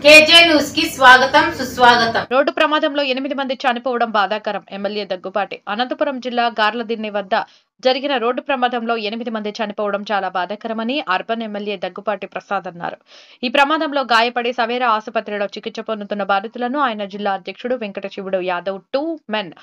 KJ news కి స్వాగతం సుస్వాగతం. రోడ్డు ప్రమాదంలో 8 మంది చనిపోవడం బాధాకరం. ఎమ్మెల్యే దగ్గుపాటి. అనంతపురం జిల్లా గార్లదిన్నె వద్ద జరిగిన రోడ్డు ప్రమాదంలో 8 మంది చనిపోవడం చాలా బాధాకరమని అర్బన్ ఎమ్మెల్యే దగ్గుపాటి ప్రసాద్ అన్నారు. ఈ ప్రమాదంలో గాయపడి సవేరా ఆసుపత్రిలో చికిత్స పొందుతున్న బాధితులను ఆయన జిల్లా అధ్యక్షుడు వెంకటశివుడు యాదవ్ 2 మెన్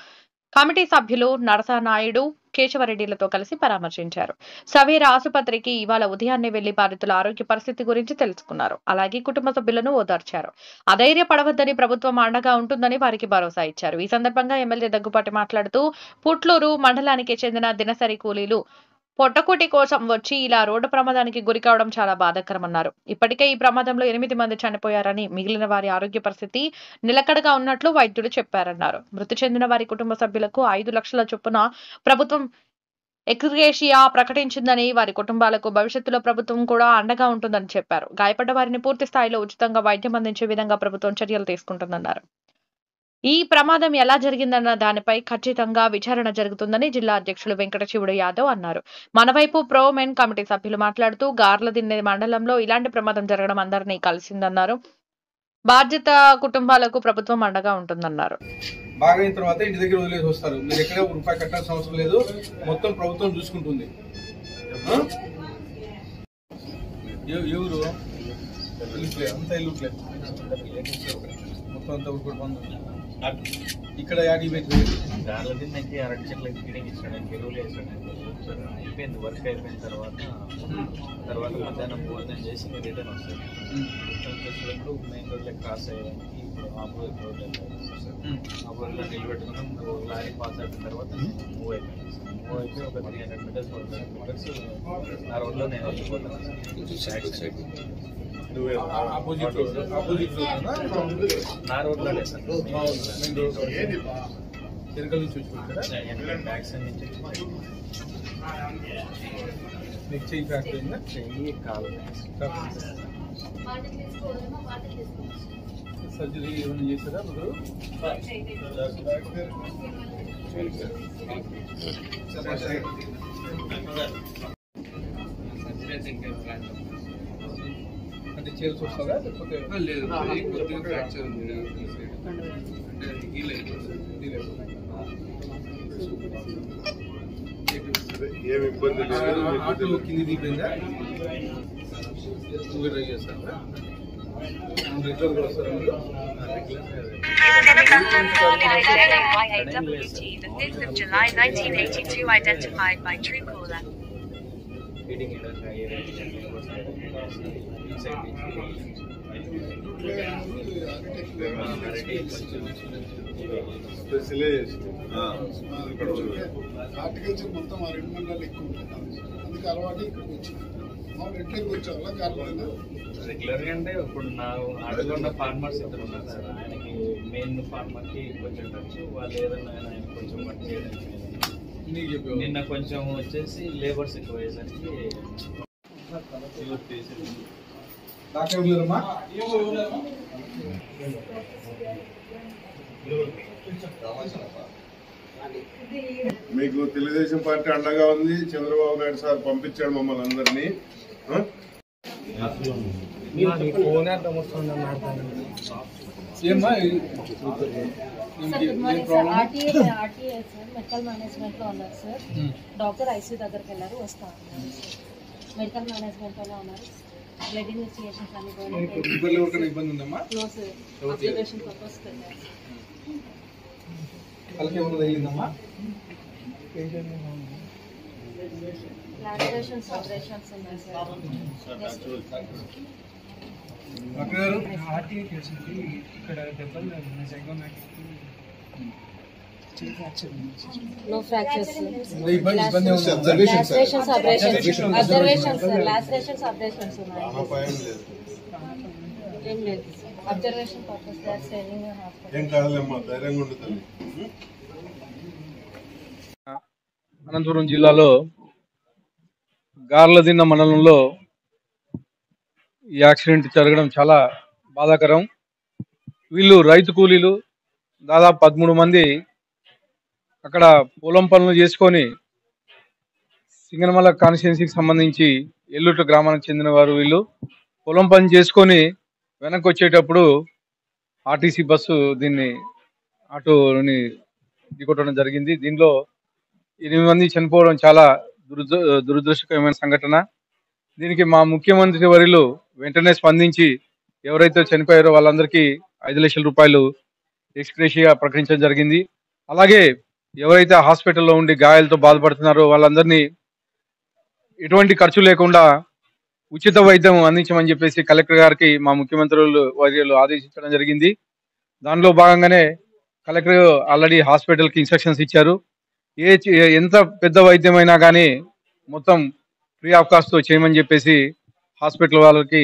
కమిటీ సభ్యులు నరసానాయుడు, కేశవరెడ్డిలతో కలిసి పరామర్శించారు. సవేరా ఆసుపత్రికి ఇవాళ ఉదయాన్నే వెళ్లి బాధితుల ఆరోగ్య పరిస్థితి గురించి తెలుసుకున్నారు. అలాగే కుటుంబ సభ్యులను ఓదార్చారు. అధైర్యపడవద్దని ప్రభుత్వం అండగా ఉంటుందని వారికి భరోసా ఇచ్చారు. ఈ సందర్భంగా ఎమ్మెల్యే దగ్గుపాటి మాట్లాడుతూ పుట్లూరు మండలానికి చెందిన దినసరి కూలీలు పొట్టకూటి కోసం వచ్చి ఇలా రోడ్డు ప్రమాదానికి గురి కావడం చాలా బాధాకరమన్నారు. ఇప్పటికే ఈ ప్రమాదంలో 8 మంది చనిపోయారని, మిగిలిన వారి ఆరోగ్య పరిస్థితి నిలకడగా ఉన్నట్లు వైద్యులు చెప్పారన్నారు. మృతి చెందిన వారి కుటుంబ సభ్యులకు 5 లక్షల చొప్పున ప్రభుత్వం ఎక్స్గ్రేషియా ప్రకటించిందని, వారి కుటుంబాలకు భవిష్యత్తులో ప్రభుత్వం కూడా అండగా ఉంటుందని చెప్పారు. గాయపడ్డ వారిని పూర్తి స్థాయిలో ఉచితంగా వైద్యం అందించే విధంగా ప్రభుత్వం చర్యలు తీసుకుంటుందన్నారు. ఈ ప్రమాదం ఎలా జరిగిందన్న దానిపై ఖచ్చితంగా విచారణ జరుగుతుందని జిల్లా అధ్యక్షులు వెంకటశివుడు యాదవ్ అన్నారు. మనవైపు ప్రో మెన్ కమిటీ సభ్యులు మాట్లాడుతూ గార్లదిన్నె మండలంలో ఇలాంటి ప్రమాదం జరగడం అందరినీ కలిసిందన్నారు. బాధ్యత కుటుంబాలకు ప్రభుత్వం అండగా ఉంటుందన్నారు. బాగా అయిన తర్వాత ఇంటి దగ్గర వదిలేసి వస్తారు. మీరు ఎక్కడ రూపాయి కట్టాల్సిన అవసరం లేదు, మొత్తం ప్రభుత్వం చూసుకుంటుంది. ఎవరు అంతా ఇల్లుట్లే మొత్తం అంతా ఇక్కడ యాడికి పెట్టి గార్లదిన్నెకి అరటి చెట్లకి ఫీడింగ్ ఇచ్చాడు, ఎరువులు వేసాడు. అయిపోయింది, వర్క్ అయిపోయిన తర్వాత మధ్యాహ్నం భోజనం చేసి రిటర్న్ వస్తాడు. రిటర్న్ చేసేటప్పుడు మెయిన్ రోడ్లో క్రాస్ అయ్యడానికి ఇప్పుడు ఆపోజిట్ రోడ్లో ఆపోజిట్లో నిలబెట్టుకున్నాం. లారీ పాస్ అయిపోయిన తర్వాత మూవ్ అయిపోయింది. మూవ్ అయిపోయి ఒక 300 మీటర్స్ 400 మీటర్స్ ఆ రోడ్లో నేను వెళ్ళిపోతాను. ఆపోజిట్ రోడ్ నా రోడ్లో లేదు సార్, మెయిన్ రోడ్ చెరుకల నుంచి వచ్చి బ్యాక్ సైడ్ నుంచి మీకు చెయ్యి ఫ్యాక్టరీ అయిందా? చెయ్యి కాదు సర్జరీ ఏమైనా చేశారా మీరు? అంటే చేయాల్సి వస్తుందా లేకపోతే లేదు, కొద్దిగా ఫ్రాక్చర్ ఉంది అంటే హీల్ అయిపోతుంది. ఏమి ఇబ్బంది లేదు. ఆటో కింది దిగిపోయిందా? నువ్వు ట్రై చేస్తారా? రెగ్యులర్ కూడా వస్తారా మీరు? the 5th of July 1982 identified by Truecaller. Feeding horticulture మొత్తం ఆ 2 మండలాలు ఎక్కువ ఉంటుంది, అందుకే అలవాటు ఇక్కడికి వచ్చింది. రెగ్యులర్గా వచ్చేవాళ్ళ కారణంగా రెగ్యులర్గా అంటే ఇప్పుడు నా అడుగు ఉన్న ఫార్మర్స్ ఇద్దరు ఉన్నారు సార్. ఆయనకి మెయిన్ ఫార్మర్కి కొంచెం టచ్, వాళ్ళు ఏదన్నా ఆయన కొంచెం వర్క్ చేయడానికి. నిన్న కొంచెం వచ్చేసి లేబర్స్ ఎక్కువ అయ్యేసరికి మీకు తెలుగుదేశం పార్టీ అండగా ఉంది. చంద్రబాబు నాయుడు సార్ పంపించాడు మమ్మల్ని అందరినీ. మెడికల్ మేనేజ్మెంట్ లో ఉన్నారు సార్. డాక్టర్ ఐసీయూ దగ్గరికి వెళ్ళారు, వస్తా ఉన్నారు. మెడికల్ మేనేజ్మెంట్ లో ఉన్నారు. బ్లడ్ ఇన్వెస్టిగేషన్స్ అన్ని ఇబ్బంది ఉందమ్మా? అబ్జర్వేషన్ పర్పస్ వెళ్ళారు. లామినేషన్స్ ఆపరేషన్స్ ఉన్నాయి sir. No fractures. Lacerations, observations, lacerations, observations. Observation purpose they are staying in hospital. ఏం కాదులేమ్మా, ధైర్యంగా ఉంటుంది. అనంతపురం జిల్లాలో గార్లదిన్నె మండలంలో ఈ యాక్సిడెంట్ జరగడం చాలా బాధాకరం. వీళ్ళు రైతు కూలీలు, దాదాపు 13 మంది అక్కడ పొలం పనులు చేసుకొని సింగనమల కాన్స్టిట్యున్సీకి సంబంధించి ఎల్లుట్ల గ్రామానికి చెందిన వారు. వీళ్ళు పొలం పని చేసుకొని వెనక్కి వచ్చేటప్పుడు ఆర్టీసీ బస్సు దీన్ని ఆటోని ఢీకొట్టడం జరిగింది. దీనిలో 8 మంది చనిపోవడం చాలా దురదృష్టకరమైన సంఘటన. దీనికి మా ముఖ్యమంత్రి వర్యులు వెంటనే స్పందించి ఎవరైతే చనిపోయారో వాళ్ళందరికీ 5 లక్షల రూపాయలు ఎక్స్గ్రేషియా ప్రకటించడం జరిగింది. అలాగే ఎవరైతే హాస్పిటల్లో ఉండి గాయాలతో బాధపడుతున్నారో వాళ్ళందరినీ ఎటువంటి ఖర్చు లేకుండా ఉచిత వైద్యం అందించమని చెప్పేసి కలెక్టర్ గారికి మా ముఖ్యమంత్రులు వర్యులు ఆదేశించడం జరిగింది. దానిలో భాగంగానే కలెక్టర్ ఆల్రెడీ హాస్పిటల్కి ఇన్స్ట్రక్షన్స్ ఇచ్చారు. ఎంత పెద్ద వైద్యమైనా కానీ మొత్తం ఫ్రీ ఆఫ్ కాస్ట్తో చేయమని చెప్పేసి హాస్పిటల్ వాళ్ళకి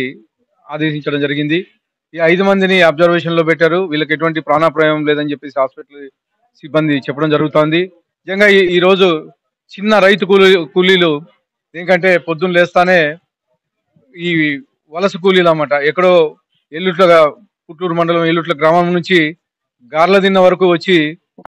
ఆదేశించడం జరిగింది. ఈ 5 మందిని అబ్జర్వేషన్లో పెట్టారు. వీళ్ళకి ఎటువంటి ప్రాణాపాయం లేదని చెప్పేసి హాస్పిటల్ సిబ్బంది చెప్పడం జరుగుతోంది. నిజంగా ఈరోజు చిన్న రైతు కూలీలు ఎందుకంటే పొద్దున్న లేస్తానే ఈ వలస కూలీలు అన్నమాట, ఎక్కడో పుట్టూరు మండలం ఎల్లుట్ల గ్రామం నుంచి గార్లదిన్న వరకు వచ్చి